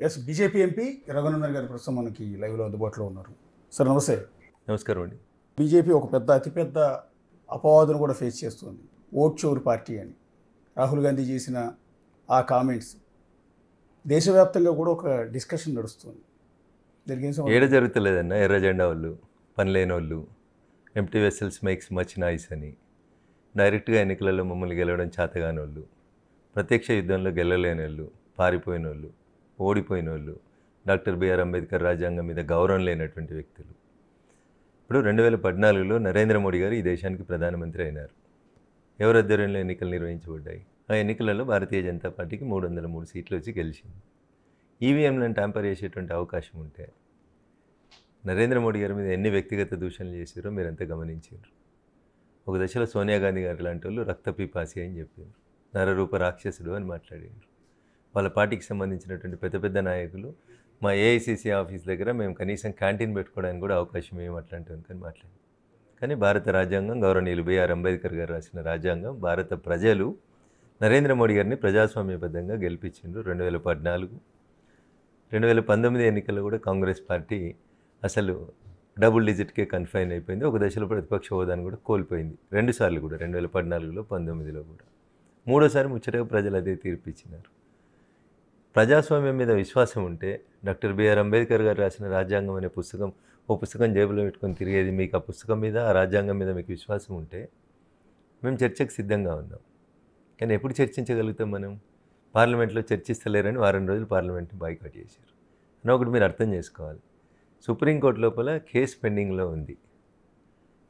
Yes BJP MP Raghunandan గారు ప్రస్తుతం మనకి లైవ్లో అందుబాటులో ఉన్నారు. సార్ నమస్తే. నమస్కారం అండి. బీజేపీ ఒక అతిపెద్ద అపవాదును కూడా ఫేస్ చేస్తుంది, ఓట్ చోరు పార్టీ అని. రాహుల్ గాంధీ చేసిన ఆ కామెంట్స్ దేశవ్యాప్తంగా కూడా ఒక డిస్కషన్ నడుస్తుంది. ఏడ జరుగుతలేదన్న ఎర్ర జెండా వాళ్ళు, పని లేని వాళ్ళు, empty vessels makes much noise అని, డైరెక్ట్గా ఎన్నికలలో మమ్మల్ని గెలవడం చేతగాని వాళ్ళు, ప్రత్యక్ష యుద్ధంలో గెలలేని వాళ్ళు, పారిపోయిన వాళ్ళు, ఓడిపోయిన వాళ్ళు, డాక్టర్ బిఆర్ అంబేద్కర్ రాజ్యాంగం మీద గౌరవం లేనటువంటి వ్యక్తులు. ఇప్పుడు 2014లో నరేంద్ర మోడీ గారు ఈ దేశానికి ప్రధానమంత్రి అయినారు. ఎవరి ఆధ్వర్యంలో ఎన్నికలు నిర్వహించబడ్డాయి? ఆ ఎన్నికలలో భారతీయ జనతా పార్టీకి 303 సీట్లు వచ్చి గెలిచింది. ఈవీఎంలను ట్యాంపర్ చేసేటువంటి అవకాశం ఉంటే నరేంద్ర మోడీ గారి మీద ఎన్ని వ్యక్తిగత దూషణలు చేశారో మీరంతా గమనించారు. ఒక దశలో సోనియా గాంధీ గారు లాంటి వాళ్ళు రక్తపిపాసి అని చెప్పారు, నరరూప రాక్షసుడు అని మాట్లాడారు. వాళ్ళ పార్టీకి సంబంధించినటువంటి పెద్ద పెద్ద నాయకులు మా ఏఐసిసి ఆఫీస్ దగ్గర మేము కనీసం క్యాంటీన్ పెట్టుకోవడానికి కూడా అవకాశం ఏమి అట్లాంటివి కానీ మాట్లాడారు. కానీ భారత రాజ్యాంగం, గౌరవనీయులు బిఆర్ అంబేద్కర్ గారు రాసిన రాజ్యాంగం, భారత ప్రజలు నరేంద్ర మోడీ గారిని ప్రజాస్వామ్యబద్ధంగా గెలిపించిండ్రు. 2014, 2019 ఎన్నికల్లో కూడా కాంగ్రెస్ పార్టీ అసలు డబుల్ డిజిట్కే కన్ఫైన్ అయిపోయింది. ఒక దశలో ప్రతిపక్ష హోదాను కూడా కోల్పోయింది. 2 సార్లు కూడా, 2014లో, 19లో కూడా. మూడోసారి ముచ్చటగా ప్రజలు అదే తీర్పిచ్చినారు. ప్రజాస్వామ్యం మీద విశ్వాసం ఉంటే డాక్టర్ బిఆర్ అంబేద్కర్ గారు రాసిన రాజ్యాంగం అనే పుస్తకం, ఓ పుస్తకం జేబులో పెట్టుకొని తిరిగేది, మీకు ఆ పుస్తకం మీద, ఆ రాజ్యాంగం మీద మీకు విశ్వాసం ఉంటే మేము చర్చకు సిద్ధంగా ఉన్నాం. కానీ ఎప్పుడు చర్చించగలుగుతాం మనం? పార్లమెంట్లో చర్చిస్తలేరని వారం రోజులు పార్లమెంట్ని బాయ్కాట్ చేశారు. అని ఒకటి మీరు అర్థం చేసుకోవాలి. సుప్రీంకోర్టు లోపల కేసు పెండింగ్లో ఉంది.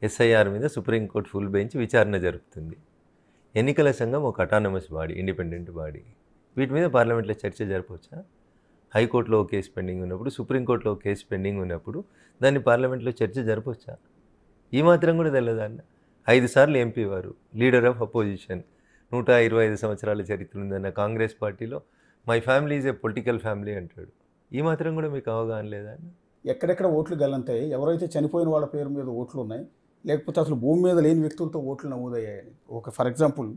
ఎస్ఐఆర్ మీద సుప్రీంకోర్టు ఫుల్ బెంచ్ విచారణ జరుపుతుంది. ఎన్నికల సంఘం ఒక అటానమస్ బాడీ, ఇండిపెండెంట్ బాడీ. వీటి మీద పార్లమెంట్లో చర్చ జరపవచ్చా? హైకోర్టులో ఒక కేసు పెండింగ్ ఉన్నప్పుడు, సుప్రీంకోర్టులో ఒక కేసు పెండింగ్ ఉన్నప్పుడు దాన్ని పార్లమెంట్లో చర్చ జరపవచ్చా? ఈ మాత్రం కూడా తెలియదా అన్న? 5 సార్లు ఎంపీ వారు, లీడర్ ఆఫ్ అపోజిషన్, 125 సంవత్సరాల చరిత్ర ఉందన్న కాంగ్రెస్ పార్టీలో my family is a political family అంటాడు. ఈ మాత్రం కూడా మీకు అవగాహన లేదా అన్న? ఎక్కడెక్కడ ఓట్లు గల్లంతాయి, ఎవరైతే చనిపోయిన వాళ్ళ పేరు మీద ఓట్లు ఉన్నాయి, లేకపోతే అసలు భూమి మీద లేని వ్యక్తులతో ఓట్లు నమోదయ్యాయని. For example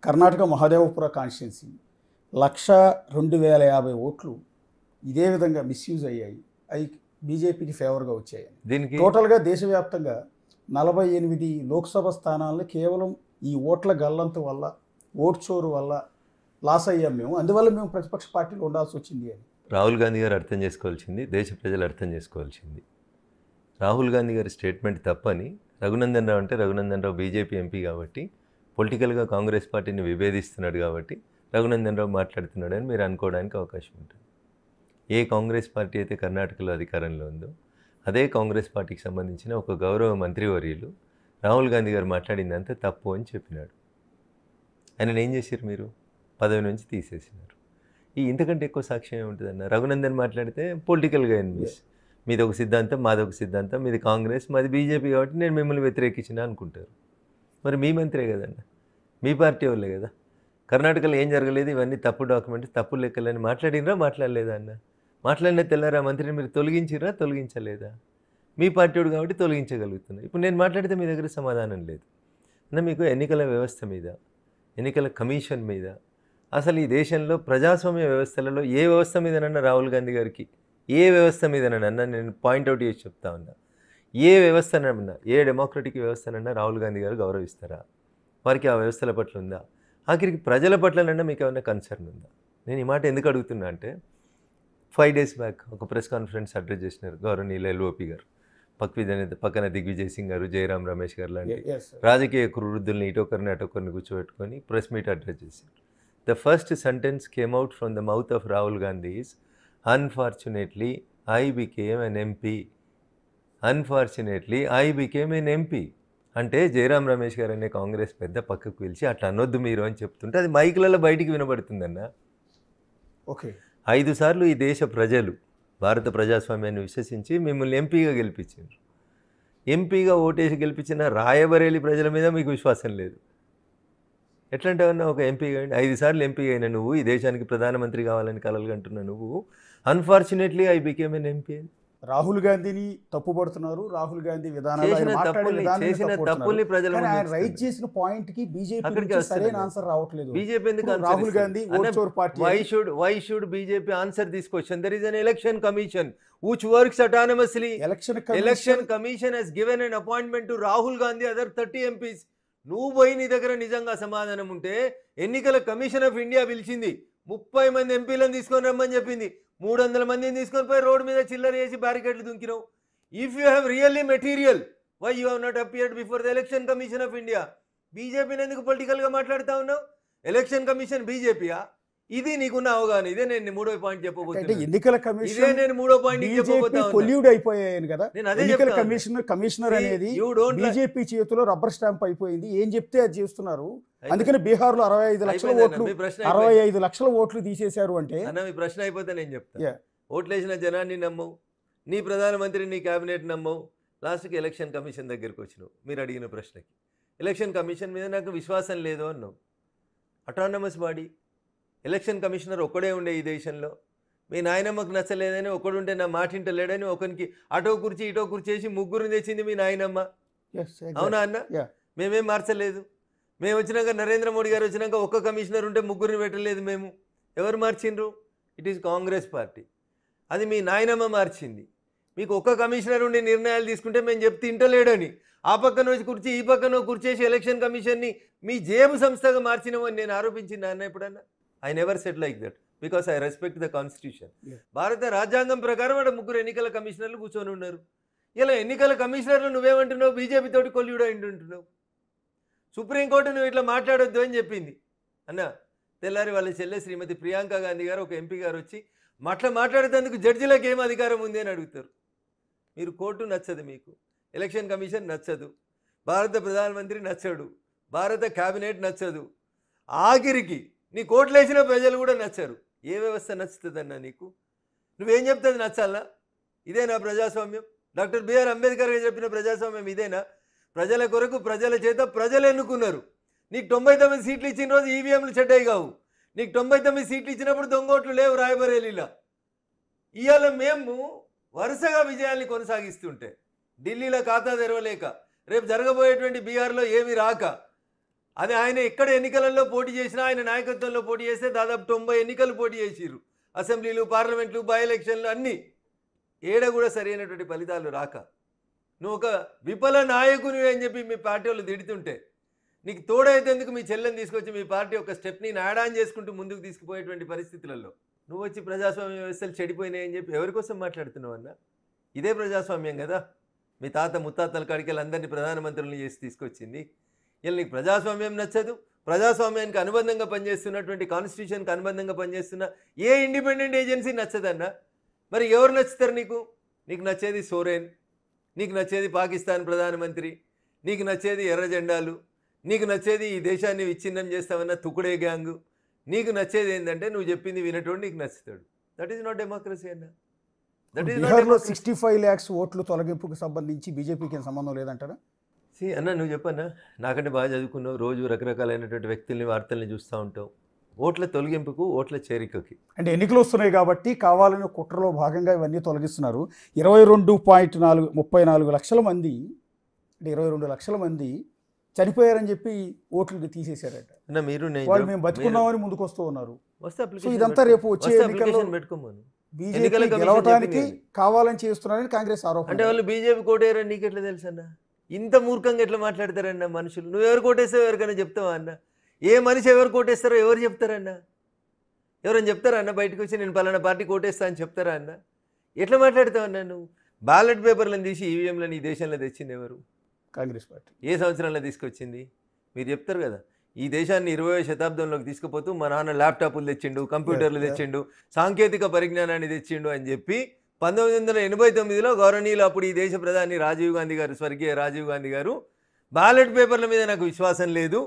Karnataka Mahadevapura constituency 1,02,050 ఓట్లు ఇదే విధంగా మిస్యూజ్ అయ్యాయి. అవి బీజేపీకి ఫేవర్గా వచ్చాయి. దీనికి టోటల్గా దేశవ్యాప్తంగా 48 లోక్సభ స్థానాలను కేవలం ఈ ఓట్ల గల్లంత వల్ల, ఓట్ చోరు వల్ల లాస్ అయ్యాం మేము, అందువల్ల మేము ప్రతిపక్ష పార్టీలో ఉండాల్సి వచ్చింది అని రాహుల్ గాంధీ గారు అర్థం చేసుకోవాల్సింది, దేశ ప్రజలు అర్థం చేసుకోవాల్సింది. రాహుల్ గాంధీ గారి స్టేట్మెంట్ తప్పని, రఘునందన్ రావు అంటే రఘునందన్ రావు బీజేపీ ఎంపీ కాబట్టి, పొలిటికల్గా కాంగ్రెస్ పార్టీని విభేదిస్తున్నాడు కాబట్టి రఘునందన్ రావు మాట్లాడుతున్నాడని మీరు అనుకోవడానికి అవకాశం ఉంటుంది. ఏ కాంగ్రెస్ పార్టీ అయితే కర్ణాటకలో అధికారంలో ఉందో అదే కాంగ్రెస్ పార్టీకి సంబంధించిన ఒక గౌరవ మంత్రివర్యులు రాహుల్ గాంధీ గారు మాట్లాడిందంతా తప్పు అని చెప్పినాడు. ఆయనను ఏం చేశారు? మీరు పదవి నుంచి తీసేసినారు. ఇంతకంటే ఎక్కువ సాక్ష్యం ఏముంటుందన్న? రఘునందన్ మాట్లాడితే పొలిటికల్గా ఎనిమిస్, మీది ఒక సిద్ధాంతం, మాది ఒక సిద్ధాంతం, మీది కాంగ్రెస్, మాది బీజేపీ కాబట్టి నేను మిమ్మల్ని వ్యతిరేకించిన అనుకుంటారు. మరి మీ మంత్రే కదన్న, మీ పార్టీ వాళ్ళే కదా. కర్ణాటకలో ఏం జరగలేదు, ఇవన్నీ తప్పు డాక్యుమెంట్స్, తప్పు లెక్కలని మాట్లాడినరా, మాట్లాడలేదా అన్న? మాట్లాడిన తెల్లారా మంత్రిని మీరు తొలగించిరా, తొలగించలేదా? మీ పార్టీడు కాబట్టి తొలగించగలుగుతున్నారు. ఇప్పుడు నేను మాట్లాడితే మీ దగ్గర సమాధానం లేదు అన్న. మీకు ఎన్నికల వ్యవస్థ మీద, ఎన్నికల కమిషన్ మీద, అసలు ఈ దేశంలో ప్రజాస్వామ్య వ్యవస్థలలో ఏ వ్యవస్థ మీదనన్నా రాహుల్ గాంధీ గారికి, ఏ వ్యవస్థ మీదనన్నా నేను పాయింట్అవుట్ చేసి చెప్తా ఉన్నా, ఏ వ్యవస్థనన్నా, ఏ డెమోక్రటిక్ వ్యవస్థనన్నా రాహుల్ గాంధీ గారు గౌరవిస్తారా? వారికి ఆ వ్యవస్థల పట్ల ఉందా? ఆఖరికి ప్రజల పట్లనన్నా మీకు ఏమైనా కన్సర్న్ ఉందా? నేను ఈ మాట ఎందుకు అడుగుతున్నా అంటే, 5 days బ్యాక్ ఒక ప్రెస్ కాన్ఫరెన్స్ అడ్రస్ చేసినారు గౌరవనీయులు ఎల్ఓపి గారు. పక్కన దిగ్విజయ్ సింగ్ గారు, జయరాం రమేష్ గారు లాంటి రాజకీయ వృద్ధుల్ని ఇటొకరిని అటొకరిని కూర్చోబెట్టుకొని ప్రెస్ మీట్ అడ్రస్ చేశారు. The first sentence came out from the mouth of Rahul Gandhi is, unfortunately I became N MP. Unfortunately I became N MP అంటే జయరాం రమేష్ గారు అనే కాంగ్రెస్ పెద్ద పక్కకు పిలిచి అట్లా అనొద్దు మీరు అని చెప్తుంటే అది మైకులలో బయటికి వినబడుతుందన్న. ఓకే, 5 సార్లు ఈ దేశ ప్రజలు భారత ప్రజాస్వామ్యాన్ని విశ్వసించి మిమ్మల్ని ఎంపీగా గెలిపించారు. ఎంపీగా ఓటేసి గెలిపించిన రాయబరేలి ప్రజల మీద మీకు విశ్వాసం లేదు. ఎట్లాంటివన్నా ఒక ఎంపీగా 5 సార్లు ఎంపీగా అయినా నువ్వు, ఈ దేశానికి ప్రధానమంత్రి కావాలని కలలు కంటున్నా నువ్వు, unfortunately I became N MP. Rahul గాంధీని తప్పుపడుతున్నారు, రాహుల్ గాంధీ విధానాలు ఆయన చేసిన మాట్లాడే తప్పుల్ని విధానాన్ని చేసిన తప్పుపడుతున్నారు. తప్పుల్ని ప్రజల కానీ ముందు ఆయన రైట్ ఉంచుతుంది. చేసిన పాయింట్ కి బీజేపీ అక్కడికి నుంచి సరైన వస్తున్నాను. ఆన్సర్ రావట్లేదు. బీజేపీ ఎందుకు ఇప్పుడు answer రాహుల్ ఇస్తుంది? గాంధీ అన్న, vote Chor party why should BJP answer this question? There is an election commission which works autonomously. Election commission has given an appointment to Rahul Gandhi, other 30 MPs. నువ్వు పోయి నీ దగ్గర నిజంగా సమాధానం ఉంటే ఎన్నికల కమిషన్ ఆఫ్ ఇండియా పిలిచింది, 30 మంది ఎంపీలను తీసుకొని రమ్మని చెప్పింది, 300 మందిని తీసుకొని పోయి రోడ్డు మీద చిల్లర చేసి బ్యారికేడ్లు దుంకినావు. If you have really material, why you have not appeared before the election commission of India? బీజేపీని ఎందుకు పొలిటికల్గా మాట్లాడుతూ ఉన్నావు? ఎలక్షన్ కమిషన్ బీజేపీయా? ఇది నీకున్న అవగాహన. ఇదే నేను మూడో పాయింట్ అంటే చెప్పబోతున్నాను. ఎన్నికల ఇదే కమిషన్ నేను మూడో పాయింట్ చెప్పబోతా కొల్యూడ్ అయిపోయాయని కదా. నేను అదే ఎన్నికల చెప్తాను. కమిషనర్ అనేది You don't like- బీజేపీ చేతిలో రబ్బర్ స్టాంప్ అయిపోయింది. ఏం చెప్తే అది చేస్తున్నారు. అందుకని బీహార్ లో 65 లక్షల ఓట్లు, మీ ప్రశ్న 65 లక్షల ఓట్లు తీసేశారు అంటే అన్న, మీ ప్రశ్న అయిపోతే నేను చెప్తాను. Yeah. ఓట్లేసిన జనాన్ని నమ్మవు, నీ ప్రధానమంత్రి నీ క్యాబినెట్ నమ్మవు, లాస్ట్కి ఎలక్షన్ కమిషన్ దగ్గరికి వచ్చినావు. మీరు అడిగిన ప్రశ్నకి ఎలక్షన్ కమిషన్ మీద నాకు విశ్వాసం లేదు అన్నావు. అటానమస్ బాడీ, ఎలక్షన్ కమిషనర్ ఒక్కడే ఉండే ఈ దేశంలో. మీ నాయనమ్మకు నచ్చలేదని ఒకడుంటే నా మాటింట లేడని ఒకరికి అటో కుర్చీ ఇటో కుర్చేసి ముగ్గురిని తెచ్చింది మీ నాయనమ్మ. అవునా అన్న? మేమేం మార్చలేదు. మేము వచ్చినాక, నరేంద్ర మోడీ గారు వచ్చినాక ఒక్క కమిషనర్ ఉంటే ముగ్గురిని పెట్టలేదు మేము. ఎవరు మార్చిండ్రు? It is Congress party. అది మీ నాయనమ్మ మార్చింది. మీకు ఒక్క కమిషనర్ ఉండి నిర్ణయాలు తీసుకుంటే మేము చెప్తే ఇంటలేడని ఆ పక్కన వచ్చి కుర్చీ ఈ పక్కన కుర్చేసి ఎలక్షన్ కమిషన్ని మీ జేబు సంస్థగా మార్చినామని నేను ఆరోపించింది అన్న ఎప్పుడన్నా? I never said like that because I respect the constitution. భారత రాజ్యాంగం ప్రకారం వాడు ముగ్గురు ఎన్నికల కమిషనర్లు కూర్చొని ఉన్నారు. ఇలా ఎన్నికల కమిషనర్లు నువ్వేమంటున్నావు? బీజేపీ తోటి కొల్లుడు అంటున్నావు. సుప్రీంకోర్టు నువ్వు ఇట్లా మాట్లాడొద్దు అని చెప్పింది అన్న. తెల్లారి వాళ్ళ చెల్లె శ్రీమతి ప్రియాంక గాంధీ గారు, ఒక ఎంపీ గారు వచ్చి అట్లా మాట్లాడేందుకు జడ్జిలకు ఏం అధికారం ఉంది అని అడుగుతారు. మీరు కోర్టు నచ్చదు, మీకు ఎలక్షన్ కమిషన్ నచ్చదు, భారత ప్రధానమంత్రి నచ్చడు, భారత క్యాబినెట్ నచ్చదు, ఆఖరికి నీ కోట్లేసిన ప్రజలు కూడా నచ్చరు. ఏ వ్యవస్థ నచ్చుతుందన్నా నీకు? నువ్వేం చెప్తుంది నచ్చాలా? ఇదేనా ప్రజాస్వామ్యం? డాక్టర్ బిఆర్ అంబేద్కర్ గారు చెప్పిన ప్రజాస్వామ్యం ఇదేనా? ప్రజల కొరకు ప్రజల చేత ప్రజలు ఎన్నుకున్నారు. నీకు 99 సీట్లు ఇచ్చిన రోజు ఈవీఎంలు చెడ్డాయి కావు. నీకు 99 సీట్లు ఇచ్చినప్పుడు దొంగోట్లు లేవు రాయబరేలీలా. ఇవాళ మేము వరుసగా విజయాల్ని కొనసాగిస్తుంటే, ఢిల్లీలో ఖాతా తెరవలేక, రేపు జరగబోయేటువంటి బీహార్లో ఏమి రాక, అది ఆయన ఎక్కడ ఎన్నికలలో పోటీ చేసినా, ఆయన నాయకత్వంలో పోటీ చేస్తే దాదాపు 90 ఎన్నికలు పోటీ చేసిర్రు. అసెంబ్లీలు, పార్లమెంట్లు, బై ఎలక్షన్లు అన్నీ. ఏడ కూడా సరైనటువంటి ఫలితాలు రాక నువ్వు ఒక విఫల నాయకుని అని చెప్పి మీ పార్టీ వాళ్ళు తిడుతుంటే, నీకు తోడైతేందుకు మీ చెల్లెని తీసుకొచ్చి మీ పార్టీ ఒక స్టెప్ని యాడ్ ఆన్ చేసుకుంటూ ముందుకు తీసుకుపోయేటువంటి పరిస్థితులలో నువ్వు వచ్చి ప్రజాస్వామ్య వ్యవస్థలు చెడిపోయినాయని చెప్పి ఎవరి కోసం మాట్లాడుతున్నావు అన్న? ఇదే ప్రజాస్వామ్యం కదా. మీ తాత ముత్తాతల కాడికి అందరినీ ప్రధానమంత్రులను చేసి తీసుకొచ్చింది. ఇలా నీకు ప్రజాస్వామ్యం నచ్చదు. ప్రజాస్వామ్యానికి అనుబంధంగా పనిచేస్తున్నటువంటి, కాన్స్టిట్యూషన్కి అనుబంధంగా పనిచేస్తున్న ఏ ఇండిపెండెంట్ ఏజెన్సీ నచ్చదన్న. మరి ఎవరు నచ్చుతారు నీకు? నీకు నచ్చేది సోరెన్, నీకు నచ్చేది పాకిస్తాన్ ప్రధానమంత్రి, నీకు నచ్చేది ఎర్ర జెండాలు, నీకు నచ్చేది ఈ దేశాన్ని విచ్ఛిన్నం చేస్తామన్న తుకుడే గ్యాంగు. నీకు నచ్చేది ఏంటంటే నువ్వు చెప్పింది వినటోడు నీకు నచ్చుతాడు. దట్ ఈస్ నాట్ డెమోక్రసీ అన్న. బీహార్లో 65 lakhs ఓట్లు తొలగింపుకు సంబంధించి బీజేపీకి సంబంధం లేదంటారా? అన్న నువ్వు చెప్పన్నా, నాకంటే బాగా చదువుకున్నావు, రోజు రకరకాలైనటువంటి వ్యక్తుల్ని, వార్తల్ని చూస్తూ ఉంటావు. ఓట్ల తొలగింపుకు, ఓట్ల చేరికకి అంటే ఎన్నికలు వస్తున్నాయి కాబట్టి కావాలని కుట్రలో భాగంగా ఇవన్నీ తొలగిస్తున్నారు. 22.34 లక్షల మంది, అంటే 22 లక్షల మంది చనిపోయారని చెప్పి ఓట్లు తీసేశారట. అన్న మీరు వాళ్ళు మేము బతుకున్నామని ముందుకు వస్తూ ఉన్నారు. వస్తే సో ఇదంతా రేపు వచ్చే ఎన్నికల్లో పెట్టుకోమను. బీజేపీ గెలవడానికి కావాలని చేస్తున్నారని కాంగ్రెస్ ఆరోపణ. అంటే వాళ్ళు బీజేపీ కోటేరని నీకు ఎట్లా తెలుసు అన్న? ఇంత మూర్ఖంగా ఎట్లా మాట్లాడతారన్న మనుషులు? నువ్వు ఎవరు కోటేస్తావు ఎవరికైనా చెప్తావా అన్న? ఏ మనిషి ఎవరు కోటేస్తారో ఎవరు చెప్తారన్న? ఎవరైనా చెప్తారా అన్న? బయటకు వచ్చి నేను పలానా పార్టీ కోటేస్తా అని చెప్తారా అన్న? ఎట్లా మాట్లాడతావు అన్న? నువ్వు బ్యాలెట్ పేపర్లను తీసి ఈవీఎంలను ఈ దేశంలో తెచ్చింది ఎవరు? కాంగ్రెస్ పార్టీ. ఏ సంవత్సరంలో తీసుకొచ్చింది? మీరు చెప్తారు కదా, ఈ దేశాన్ని 20వ శతాబ్దంలోకి తీసుకుపోతూ మా నాన్న ల్యాప్టాప్లు తెచ్చిండు, కంప్యూటర్లు తెచ్చిండు, సాంకేతిక పరిజ్ఞానాన్ని తెచ్చిండు అని చెప్పి 1989లో గౌరవనీయులు అప్పుడు ఈ దేశ ప్రధాని రాజీవ్ గాంధీ గారు, స్వర్గీయ రాజీవ్ గాంధీ గారు, బ్యాలెట్ పేపర్ల మీద నాకు విశ్వాసం లేదు,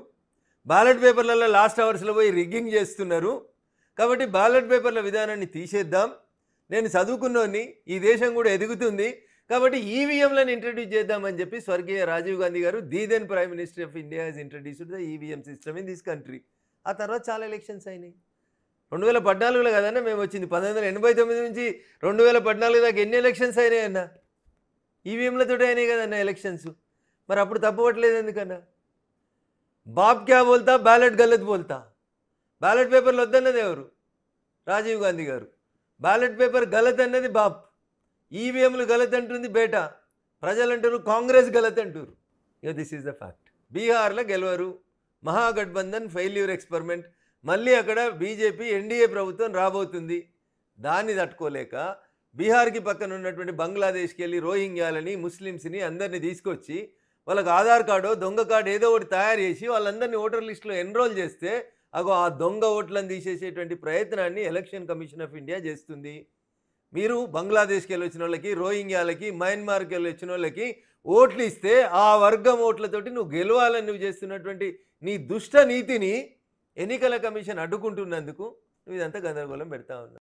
బ్యాలెట్ పేపర్లలో లాస్ట్ అవర్స్లో పోయి రిగ్గింగ్ చేస్తున్నారు, కాబట్టి బ్యాలెట్ పేపర్ల విధానాన్ని తీసేద్దాం, నేను చదువుకున్నోని, ఈ దేశం కూడా ఎదుగుతుంది, కాబట్టి ఈవీఎంలను ఇంట్రడ్యూస్ చేద్దామని చెప్పి స్వర్గీయ రాజీవ్ గాంధీ గారు, the then prime minister of India has introduced the EVM system in this country. ఆ తర్వాత చాలా ఎలక్షన్స్ అయినాయి. 2014లో కదన్నా మేము వచ్చింది. 1989 నుంచి 2014 దాకా ఎన్ని ఎలక్షన్స్ అయినాయన్నా? ఈవీఎంలతోటి అయినాయి కదన్నా ఎలక్షన్స్. మరి అప్పుడు తప్పవట్లేదు ఎందుకన్నా? బాబ్ క్యా బోల్తా, బ్యాలెట్ గలత్ బోల్తా. బ్యాలెట్ పేపర్లు వద్దన్నది ఎవరు? రాజీవ్ గాంధీ గారు. బ్యాలెట్ పేపర్ గలత్ అన్నది బాబ్. ఈవీఎంలు గలత్ అంటుంది బేటా. ప్రజలు అంటారు కాంగ్రెస్ గలత్ అంటారు. ఇక దిస్ ఈజ్ ద ఫ్యాక్ట్. బీహార్లో గెలవరు, మహాగఠబంధన్ ఫెయిల్యూర్ ఎక్స్పెరిమెంట్. మళ్ళీ అక్కడ బీజేపీ ఎన్డీఏ ప్రభుత్వం రాబోతుంది. దాన్ని తట్టుకోలేక బీహార్కి పక్కన ఉన్నటువంటి బంగ్లాదేశ్కి వెళ్ళి రోహింగ్యాలని, ముస్లిమ్స్ని అందరినీ తీసుకొచ్చి వాళ్ళకి ఆధార్ కార్డు, దొంగ కార్డు ఏదో ఒకటి తయారు చేసి వాళ్ళందరినీ ఓటర్ లిస్టులో ఎన్రోల్ చేస్తే ఆ దొంగ ఓట్లను తీసేసేటువంటి ప్రయత్నాన్ని ఎలక్షన్ కమిషన్ ఆఫ్ ఇండియా చేస్తుంది. మీరు బంగ్లాదేశ్కి వెళ్ళి వచ్చిన వాళ్ళకి, రోహింగ్యాలకి, మయన్మార్కి వెళ్ళి వచ్చిన వాళ్ళకి ఓట్లు ఇస్తే ఆ వర్గం ఓట్లతోటి నువ్వు గెలవాలని నువ్వు చేస్తున్నటువంటి నీ దుష్ట నీతిని ఎన్నికల కమిషన్ అడ్డుకుంటున్నందుకు నువ్వు ఇదంతా గందరగోళం పెడతా ఉన్నావు.